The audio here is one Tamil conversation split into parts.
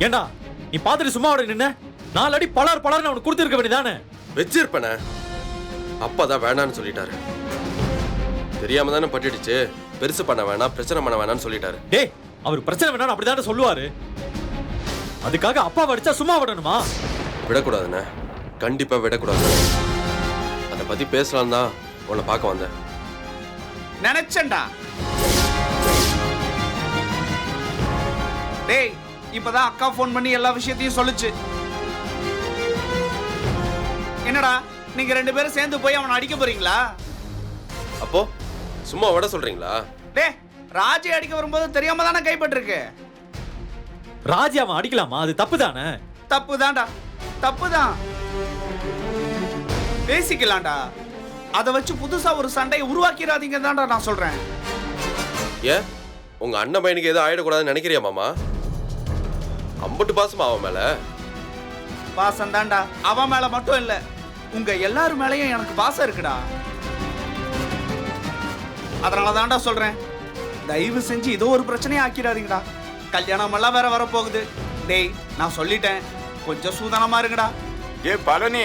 ஏண்டா நீ பாத்துட்டு சும்மா விட நின்ன 4 அடி பலர்னு அவனுக்கு கொடுத்துருக்க வேண்டியதானே. வச்சிருப்பேனே, அப்பாதான் வேணான்னு சொல்லிட்டாரு. தெரியாம தானே பட்டுடுச்சு. பெருசு பண்ண வேணாம், பிரச்சனை பண்ண வேணாம்னு சொல்லிட்டாரு. டேய், அவர் பிரச்சனை வேணாம் அப்படிதானே சொல்லுவாரு. அதுக்காக அப்பா அடிச்சா சும்மா விடணுமா? விடக்கூடாதுண்ணே, கண்டிப்பா விடக்கூடாது. அதை பத்தி பேசலாம் தான் உன்னை பார்க்க வந்தேன். நினைச்சேன்டா. டேய், இப்பதான் அக்கா போன் பண்ணி எல்லா விஷயத்தையும் சொல்லுச்சு. என்னடா நீங்க 2 பேரும் சேர்ந்து போய் அவனை அடிக்க போறீங்களா? அப்போ சும்மா விட சொல்றீங்களா? டேய், ராஜி அடிக்க வரும்போது தெரியாம தானே கைப்பற்றிருக்கு. ராஜி அவன் அடிக்கலாமா? அது தப்பு தானே. தப்பு தான்டா, தப்பு தான். பேசிக்கலாம்டா. அதை வச்சு புதுசா ஒரு சண்டையை உருவாக்கிறாதீங்க தான்டா நான் சொல்றேன். ஏன் உங்க அண்ணன் பையனுக்கு எதுவும் ஆயிடக்கூடாதுன்னு நினைக்கிறியா மாமா? அம்பட்டு பாசமா அவன் மேல? பாசம் தான்டா, அவன் மேல மட்டும் இல்ல, உங்க எல்லாரும் மேலயும் எனக்கு பாசம் இருக்குடா. அதனால தான்டா சொல்றேன், தயவு செஞ்சு இதோ ஒரு பிரச்சனையை ஆக்கிடாதீங்கடா. கல்யாணம் எல்லாம் வேற வரப்போகுது. டேய், நான் சொல்லிட்டேன், கொஞ்சம் சூதனமா இருங்கடா. ஏ பழனி,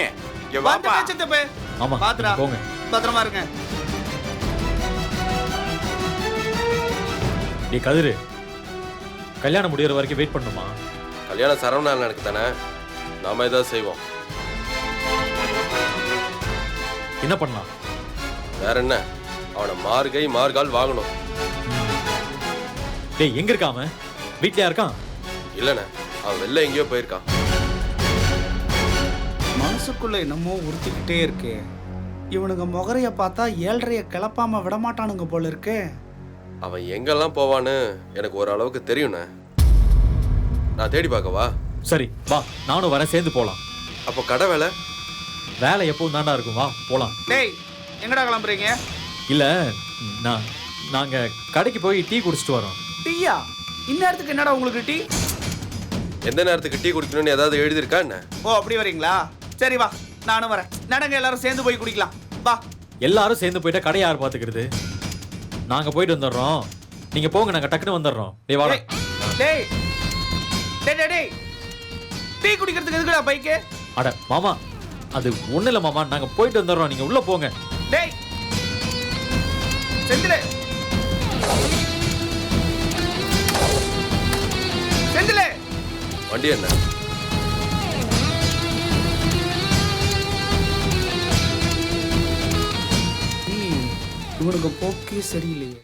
ஆமா, பாத்துடா, போங்க. பத்திரமா இருங்க. டேய் கதிரு, கல்யாணம் முடியற வரைக்கும் வெயிட் பண்ணுமா? கல்யாணம் சரவணா எனக்கு தானே, நாம ஏதாவது செய்வோம். என்ன பண்ணலாம்? வேற என்ன, அவனை மார்கை மார்கால் வாங்கணும். டேய், எங்க இருக்கான் அவன்? வீட்லயா இருக்கான்? இல்லண்ணே, அவன் வெளில எங்கேயோ போயிருக்கான். மனசுக்குள்ள என்னமோ உறுத்திக்கிட்டே இருக்கு. இவனுங்க முகரைய பார்த்தா 7:30 கிளப்பாம விடமாட்டானுங்க போல இருக்கு. அவன் எங்கெல்லாம் போவான்னு எனக்கு ஓரளவுக்கு தெரியும்ண்ணே. நான் தேடி பார்க்கவா? சரி வா, நானும் வரேன், சேர்ந்து போலாம். அப்போ கடை வேலை? வேலை எப்பவும் தாண்டா இருக்கும், வா போலாம். டேய், எங்கடா கிளம்புறீங்க? இல்ல, நாங்க கடைக்கு போய் டீ குடிச்சிட்டு வரோம். டீயா? இந்நேரத்துக்கு என்னடா உங்களுக்கு டீ? எந்த நேரத்துக்கு டீ குடிக்கணும்னு ஏதாவது எழுதியிருக்கா என்ன? ஓ, அப்படி வரீங்களா? சரி வா, நானும் வரேன். நடங்க, எல்லாரும் சேர்ந்து போய் குடிக்கலாம். வா. எல்லாரும் சேர்ந்து போயிட்டா கடை யார் பாத்துக்கிறது? நாங்க போயிட்டு வந்துடுறோம், நீங்க போங்க, நாங்க டக்குன்னு வந்துடுறோம். டேய் வாடா. டேய் டேய் டேய் டேய், டீ குடிக்கிறதுக்கு எதுக்குடா பைக்கு? அட மாமா, அது ஒண்ணு இல்ல மாமா, நாங்க போயிட்டு வந்துடுறோம், நீங்க உள்ள போங்க. டேய் செந்திலே, செந்திலே, வண்டி என்ன? இவனுக்கு போக்கே சரியில்லையே.